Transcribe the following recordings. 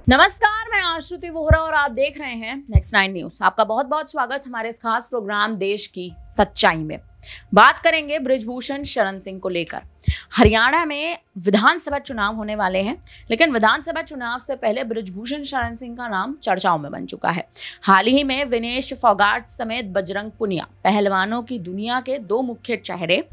नमस्कार, मैं आश्रुति वोहरा और आप देख रहे हैं नेक्स्ट 9 न्यूज। आपका बहुत बहुत स्वागत हमारे इस खास प्रोग्राम देश की सच्चाई में। बात करेंगे बृजभूषण शरण सिंह को लेकर। हरियाणा में विधानसभा चुनाव होने वाले हैं, लेकिन विधानसभा चुनाव से पहले बृजभूषण शरण सिंह का नाम चर्चाओं में बन चुका है। हाल ही में विनेश फोगाट समेत बजरंग पुनिया पहलवानों की दुनिया के दो मुख्य चेहरे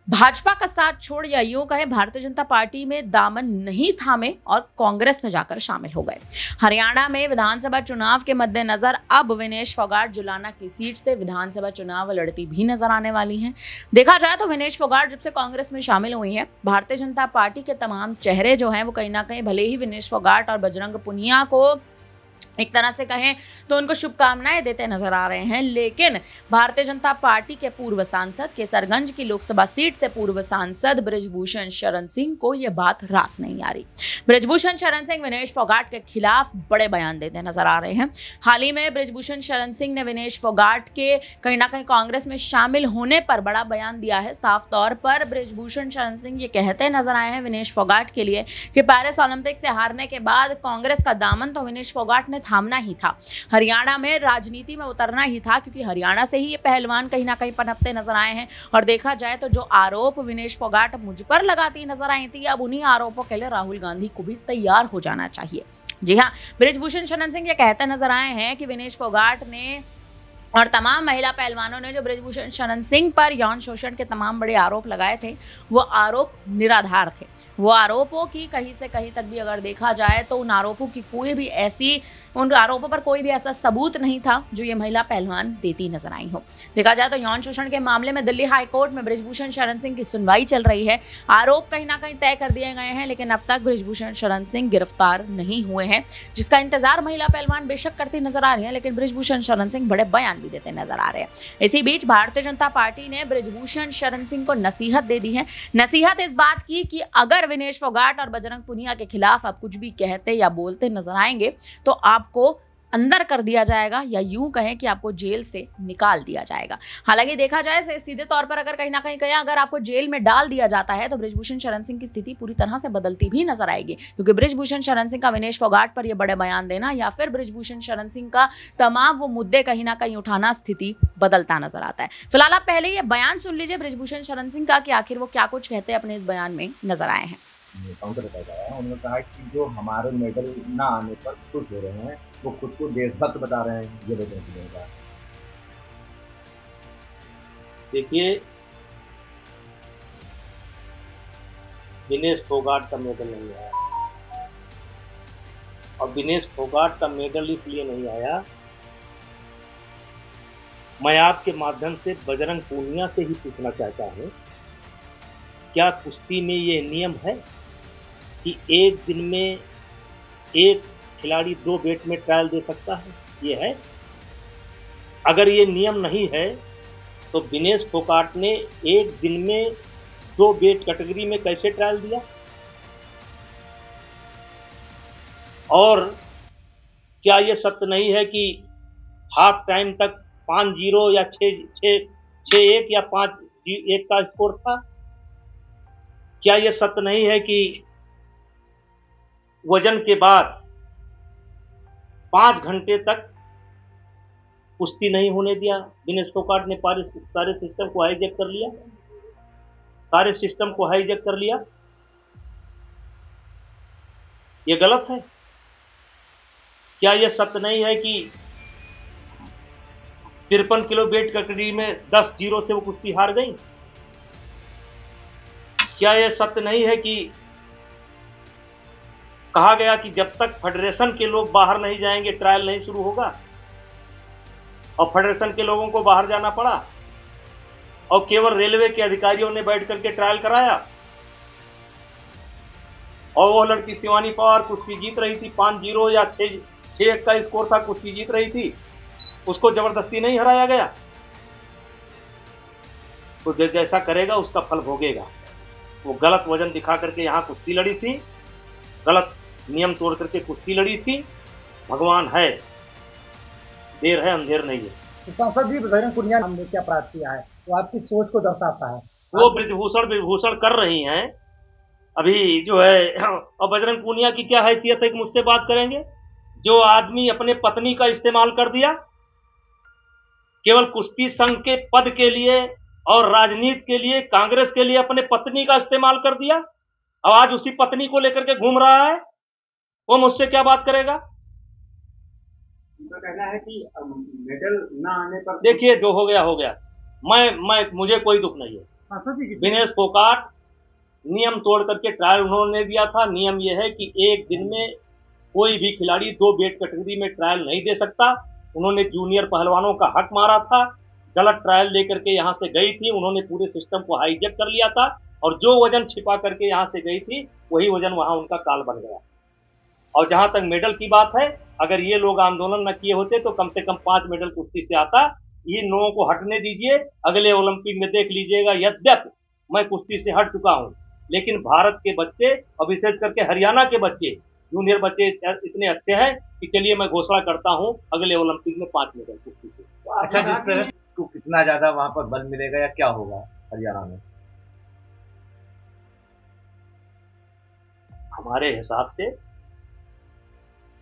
भाजपा का साथ छोड़ या यूं कहे भारतीय जनता पार्टी में दामन नहीं थामे और कांग्रेस में जाकर शामिल हो गए। हरियाणा में विधानसभा चुनाव के मद्देनजर अब विनेश फोगाट जुलाना की सीट से विधानसभा चुनाव लड़ती भी नजर आने वाली हैं। देखा जाए तो विनेश फोगाट जब से कांग्रेस में शामिल हुई है, भारतीय जनता पार्टी के तमाम चेहरे जो हैं वो कहीं ना कहीं भले ही विनेश फोगाट और बजरंग पुनिया को एक तरह से कहें तो उनको शुभकामनाएं देते नजर आ रहे हैं, लेकिन भारतीय जनता पार्टी के पूर्व सांसद केसरगंज की लोकसभा सीट से पूर्व सांसद बृजभूषण शरण सिंह को यह बात रास नहीं आ रही। बृजभूषण शरण सिंह विनेश फोगाट के खिलाफ बड़े बयान देते नजर आ रहे हैं। हाल ही में बृजभूषण शरण सिंह ने विनेश फोगाट के कहीं ना कहीं कांग्रेस में शामिल होने पर बड़ा बयान दिया है। साफ तौर पर बृजभूषण शरण सिंह ये कहते नजर आए हैं विनेश फोगाट के लिए कि पेरिस ओलंपिक से हारने के बाद कांग्रेस का दामन तो विनेश फोगाट ने थामना ही था, हरियाणा में राजनीति में उतरना ही था, क्योंकि हरियाणा से ही ये पहलवान कहीं ना कहीं पनपते नजर आए हैं। और देखा जाए तो जो आरोप विनेश फोगाट मुझ पर लगाती नजर आई थी, अब उन्हीं आरोपों के लिए राहुल गांधी को भी तैयार हो जाना चाहिए। जी हाँ, बृजभूषण शरण सिंह ये कहते नजर आए हैं कि विनेश फोगाट ने और तमाम महिला पहलवानों ने जो बृजभूषण शरण सिंह पर यौन शोषण के तमाम बड़े आरोप लगाए थे, वो आरोप निराधार थे। वो आरोपों की कहीं से कहीं तक भी अगर देखा जाए तो उन आरोपों पर कोई भी ऐसा सबूत नहीं था जो ये महिला पहलवान देती नजर आई हो। देखा जाए तो यौन शोषण के मामले में दिल्ली हाई कोर्ट में बृजभूषण शरण सिंह की सुनवाई चल रही है। आरोप कहीं ना कहीं तय कर दिए गए हैं, लेकिन अब तक बृजभूषण शरण सिंह गिरफ्तार नहीं हुए हैं, जिसका इंतजार महिला पहलवान बेशक करती नजर आ रही है, लेकिन बृजभूषण शरण सिंह बड़े बयान भी देते नजर आ रहे हैं। इसी बीच भारतीय जनता पार्टी ने बृजभूषण शरण सिंह को नसीहत दे दी है। नसीहत इस बात की कि अगर विनेश फोगाट और बजरंग पुनिया के खिलाफ आप कुछ भी कहते या बोलते नजर आएंगे तो आपको अंदर कर दिया जाएगा, या यूं कहें कि आपको जेल से निकाल दिया जाएगा। हालांकि देखा जाए सीधे तौर पर अगर कहीं ना कहीं कहें अगर आपको जेल में डाल दिया जाता है तो बृजभूषण शरण सिंह की स्थिति पूरी तरह से बदलती भी नजर आएगी, क्योंकि बृजभूषण शरण सिंह का विनेश फोगाट पर यह बड़े बयान देना या फिर बृजभूषण शरण सिंह का तमाम वो मुद्दे कहीं ना कहीं उठाना स्थिति बदलता नजर आता है। फिलहाल आप पहले ये बयान सुन लीजिए बृजभूषण शरण सिंह का कि आखिर वो क्या कुछ कहते हैं अपने इस बयान में नजर आए हैं। काउंटर बताया, उन्होंने कहा कि जो हमारे मेडल ना आने पर खुश हो रहे हैं वो खुद को देशभक्त बता रहे हैं। ये देखने को मिलेगा। देखिए, विनेश फोगाट का मेडल नहीं आया, और विनेश फोगाट का मेडल इसलिए नहीं आया, मैं आपके माध्यम से बजरंग पूनिया से ही पूछना चाहता हूं, क्या कुश्ती में ये नियम है कि एक दिन में एक खिलाड़ी 2 बेट में ट्रायल दे सकता है? ये है? अगर ये नियम नहीं है तो विनेश फोगाट ने एक दिन में 2 बेट कैटेगरी में कैसे ट्रायल दिया? और क्या ये सत्य नहीं है कि हाफ टाइम तक 5-0 या 6-1 या 5-1 का स्कोर था? क्या यह सत्य नहीं है कि वजन के बाद 5 घंटे तक कुश्ती नहीं होने दिया? विनेश फोगाट ने सारे सिस्टम को हाईजैक कर लिया, ये गलत है। क्या यह सत्य नहीं है कि 53 किलो वेट कैटेगरी में 10-0 से वो कुश्ती हार गई? क्या यह सत्य नहीं है कि कहा गया कि जब तक फेडरेशन के लोग बाहर नहीं जाएंगे ट्रायल नहीं शुरू होगा, और फेडरेशन के लोगों को बाहर जाना पड़ा और केवल रेलवे के अधिकारियों ने बैठ करके ट्रायल कराया, और वो लड़की शिवानी पवार कुश्ती जीत रही थी, 5-0 या 6-1 का स्कोर था, कुश्ती जीत रही थी, उसको जबरदस्ती नहीं हराया गया। तो जैसा करेगा उसका फल भोगेगा। वो गलत वजन दिखा करके यहाँ कुश्ती लड़ी थी, गलत नियम तोड़ करके कुश्ती लड़ी थी। भगवान है, देर है अंधेर नहीं है। सांसद जी बजरंग पुनिया ने क्या अपराध किया है, वो आपकी सोच को दर्शाता है। वो विभूषण कर रही हैं, अभी जो है, और बजरंग पूनिया की क्या हैसियत है कि मुझसे बात करेंगे? जो आदमी अपने पत्नी का इस्तेमाल कर दिया केवल कुश्ती संघ के पद के लिए और राजनीति के लिए, कांग्रेस के लिए अपने पत्नी का इस्तेमाल कर दिया, अब आज उसी पत्नी को लेकर के घूम रहा है, वो मुझसे क्या बात करेगा? उनका कहना है कि मेडल ना आने पर देखिए, जो हो गया हो गया। मुझे कोई दुख नहीं है। विनेश फोगाट नियम तोड़ करके ट्रायल उन्होंने दिया था। नियम यह है कि एक दिन में कोई भी खिलाड़ी 2 वेट कैटेगरी में ट्रायल नहीं दे सकता। उन्होंने जूनियर पहलवानों का हक मारा था, गलत ट्रायल लेकर के यहाँ से गई थी, उन्होंने पूरे सिस्टम को हाईजैक कर लिया था और जो वजन छिपा करके यहाँ से गई थी वही वजन वहाँ उनका काल बन गया। और जहाँ तक मेडल की बात है, अगर ये लोग आंदोलन न किए होते तो कम से कम 5 मेडल कुश्ती से आता। इन लोगों को हटने दीजिए, अगले ओलंपिक में देख लीजिएगा। यद्यपि मैं कुश्ती से हट चुका हूँ, लेकिन भारत के बच्चे और विशेष करके हरियाणा के बच्चे, जूनियर बच्चे इतने अच्छे हैं कि चलिए मैं घोषणा करता हूं अगले ओलंपिक में 5 मेडल कुश्ती से। अच्छा, जिस तरह को कितना ज्यादा वहां पर बल मिलेगा या क्या होगा हरियाणा में? हमारे हिसाब से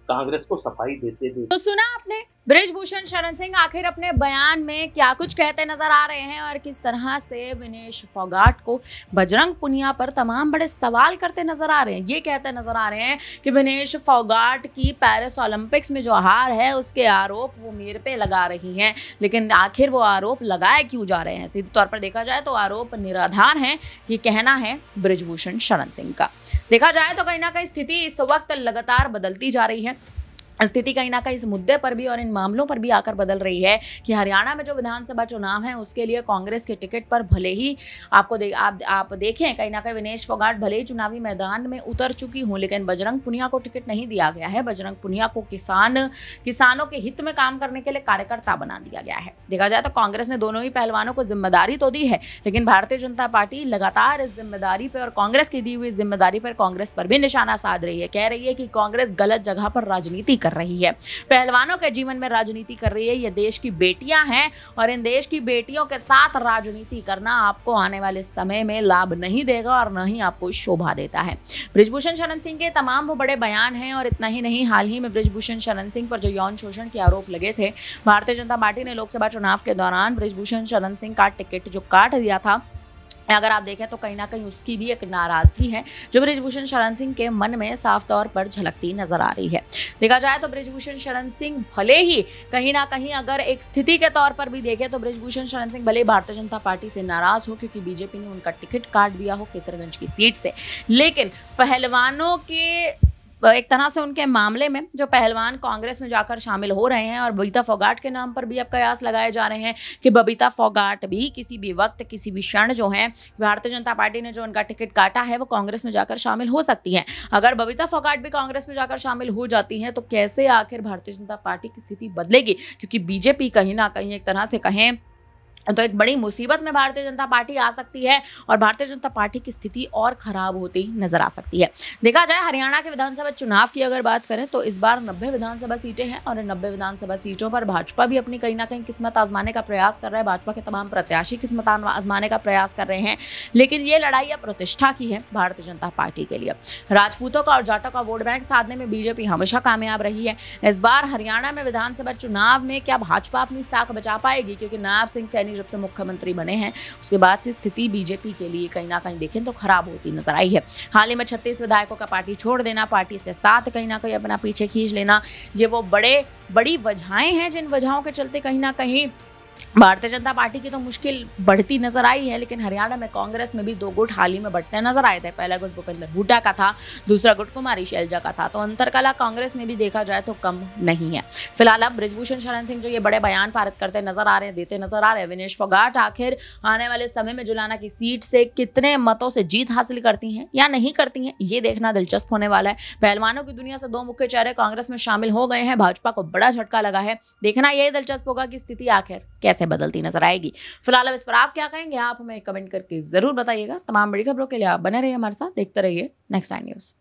कांग्रेस को सफाई देते देते। तो सुना आपने बृजभूषण शरण सिंह आखिर अपने बयान में क्या कुछ कहते नजर आ रहे हैं और किस तरह से विनेश फोगाट को बजरंग पुनिया पर तमाम बड़े सवाल करते नजर आ रहे हैं। ये कहते नजर आ रहे हैं कि विनेश फोगाट की पेरिस ओलंपिक्स में जो हार है उसके आरोप वो मेरे पे लगा रही हैं, लेकिन आखिर वो आरोप लगाए क्यों जा रहे हैं? सीधे तौर पर देखा जाए तो आरोप निराधार हैं, ये कहना है बृजभूषण शरण सिंह का। देखा जाए तो कहीं ना कहीं स्थिति इस वक्त लगातार बदलती जा रही है। स्थिति कहीं ना कहीं इस मुद्दे पर भी और इन मामलों पर भी आकर बदल रही है कि हरियाणा में जो विधानसभा चुनाव है उसके लिए कांग्रेस के टिकट पर भले ही आप देखें कहीं ना कहीं विनेश फोगाट भले ही चुनावी मैदान में उतर चुकी हूं, लेकिन बजरंग पुनिया को टिकट नहीं दिया गया है। बजरंग पुनिया को किसानों के हित में काम करने के लिए कार्यकर्ता बना दिया गया है। देखा जाए तो कांग्रेस ने दोनों ही पहलवानों को जिम्मेदारी तो दी है, लेकिन भारतीय जनता पार्टी लगातार इस जिम्मेदारी पर और कांग्रेस की दी हुई जिम्मेदारी पर कांग्रेस पर भी निशाना साध रही है। कह रही है कि कांग्रेस गलत जगह पर राजनीति कर रही है, पहलवानों के जीवन में राजनीति कर रही है। ये देश की बेटियां हैं और इन देश की बेटियों के साथ राजनीति करना आपको आने वाले समय में लाभ नहीं देगा और न ही आपको शोभा देता है। बृजभूषण शरण सिंह के तमाम वो बड़े बयान हैं और इतना ही नहीं, हाल ही में बृजभूषण शरण सिंह पर जो यौन शोषण के आरोप लगे थे, भारतीय जनता पार्टी ने लोकसभा चुनाव के दौरान बृजभूषण शरण सिंह का टिकट जो काट दिया था, अगर आप देखें तो कहीं ना कहीं उसकी भी एक नाराजगी है जो बृजभूषण शरण सिंह के मन में साफ तौर पर झलकती नजर आ रही है। देखा जाए तो बृजभूषण शरण सिंह भले ही कहीं ना कहीं अगर एक स्थिति के तौर पर भी देखें तो बृजभूषण शरण सिंह भले भारतीय जनता पार्टी से नाराज हो क्योंकि बीजेपी ने उनका टिकट काट दिया हो केसरगंज की सीट से, लेकिन पहलवानों के एक तरह से उनके मामले में जो पहलवान कांग्रेस में जाकर शामिल हो रहे हैं और बबीता फोगाट के नाम पर भी अब कयास लगाए जा रहे हैं कि बबीता फोगाट भी किसी भी वक्त किसी भी क्षण जो है भारतीय जनता पार्टी ने जो उनका टिकट काटा है वो कांग्रेस में जाकर शामिल हो सकती हैं। अगर बबीता फोगाट भी कांग्रेस में जाकर शामिल हो जाती हैं तो कैसे आखिर भारतीय जनता पार्टी की स्थिति बदलेगी? क्योंकि बीजेपी कहीं ना कहीं एक तरह से कहें तो एक बड़ी मुसीबत में भारतीय जनता पार्टी आ सकती है और भारतीय जनता पार्टी की स्थिति और खराब होती नजर आ सकती है। देखा जाए हरियाणा के विधानसभा चुनाव की अगर बात करें तो इस बार 90 विधानसभा सीटें हैं और इन 90 विधानसभा सीटों पर भाजपा भी अपनी कहीं ना कहीं किस्मत आजमाने का प्रयास कर रहा है। भाजपा के तमाम प्रत्याशी किस्मत आजमाने का प्रयास कर रहे हैं, लेकिन ये लड़ाई अब प्रतिष्ठा की है भारतीय जनता पार्टी के लिए। राजपूतों का और जाटों का वोट बैंक साधने में बीजेपी हमेशा कामयाब रही है। इस बार हरियाणा में विधानसभा चुनाव में क्या भाजपा अपनी साख बचा पाएगी? क्योंकि नायब सिंह सैनी जब से मुख्यमंत्री बने हैं उसके बाद से स्थिति बीजेपी के लिए कहीं ना कहीं देखें तो खराब होती नजर आई है। हाल ही में 36 विधायकों का पार्टी छोड़ देना, पार्टी से साथ कहीं ना कहीं अपना पीछे खींच लेना, ये वो बड़ी वजहें हैं जिन वजहों के चलते कहीं ना कहीं भारतीय जनता पार्टी की तो मुश्किल बढ़ती नजर आई है। लेकिन हरियाणा में कांग्रेस में भी 2 गुट हाल ही में बढ़ते नजर आए थे। पहला गुट भूपेंद्र हुड्डा का था, दूसरा गुट कुमारी शैलजा का था, तो अंतरकला कांग्रेस में भी देखा जाए तो कम नहीं है। फिलहाल अब बृजभूषण शरण सिंह जो ये बड़े बयान पारित करते नजर आ रहे हैं, देते नजर आ रहे हैं। विनेश फोगाट आखिर आने वाले समय में जुलाना की सीट से कितने मतों से जीत हासिल करती हैं या नहीं करती हैं, ये देखना दिलचस्प होने वाला है। पहलवानों की दुनिया से 2 मुख्य चेहरे कांग्रेस में शामिल हो गए हैं, भाजपा को बड़ा झटका लगा है। देखना यही दिलचस्प होगा कि स्थिति आखिर कैसे बदलती नजर आएगी। फिलहाल अब इस पर आप क्या कहेंगे, आप हमें कमेंट करके जरूर बताइएगा। तमाम बड़ी खबरों के लिए आप बने रहिए हमारे साथ, देखते रहिए नेक्स्ट टाइम न्यूज़।